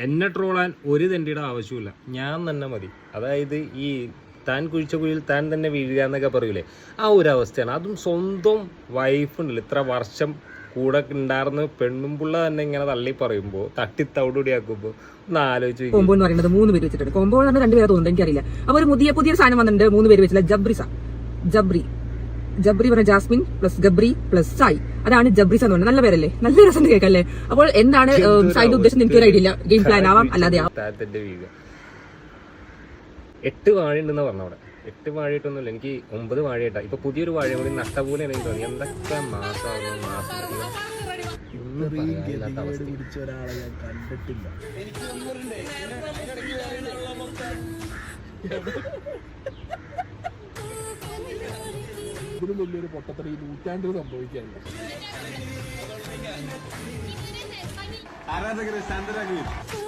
എന്നെ ട്രോളാൻ ഒരു തെണ്ടിയുടെ ആവശ്യമില്ല, ഞാൻ തന്നെ മതി. അതായത് ഈ താൻ കുഴിച്ച കുഴിയിൽ താൻ തന്നെ വീഴുക എന്നൊക്കെ പറയൂലേ, ആ ഒരു അവസ്ഥയാണ്. അതും സ്വന്തം വൈഫുണ്ടല്ലോ, ഇത്ര വർഷം കൂടെ ഉണ്ടായിരുന്ന പെണ്ണുമ്പുള്ള തന്നെ ഇങ്ങനെ തള്ളി പറയുമ്പോൾ, തട്ടിത്തവിടുകൂടിയാക്കുമ്പോൾ ഒന്ന് ആലോചിച്ച്. കോമ്പോ എന്ന് പറയുന്നത് 3 പേര് വെച്ചിട്ടുണ്ട്. കോമ്പോ എന്ന് പറഞ്ഞാൽ 2 പേരെ തോന്നുന്നുണ്ട്, എനിക്കറിയില്ല. അപ്പോൾ ഒരു പുതിയൊരു സാധനം വന്നിട്ടുണ്ട്, 3 പേര് വെച്ചില്ല. ജബ്രി പറഞ്ഞ ജാസ്മിൻ പ്ലസ് ഗബ്രി പ്ലസ് സായി, അതാണ് ജബ്രിസ എന്ന് പറഞ്ഞത്. നല്ല പേരല്ലേ, നല്ല രസം കേൾക്കല്ലേ. അപ്പോൾ എന്താണ് സായിന്റെ ഉദ്ദേശം എനിക്കൊരു ഐഡിയ ഇല്ല. ഗെയിം പ്ലാൻ ആവാം, അല്ലാതെ 8 വാഴയുണ്ടെന്ന് പറഞ്ഞ അവിടെ. 8 വാഴയിട്ടൊന്നുമില്ല, എനിക്ക് 9 വാഴയിട്ടാ. ഇപ്പൊ പുതിയൊരു വാഴ കൂടി നഷ്ട പോലെ എനിക്ക് തോന്നി. എന്തൊക്കെ ഇതിനും വലിയൊരു പൊട്ടത്തറി നൂറ്റാണ്ടിൽ സംഭവിക്കാനില്ല.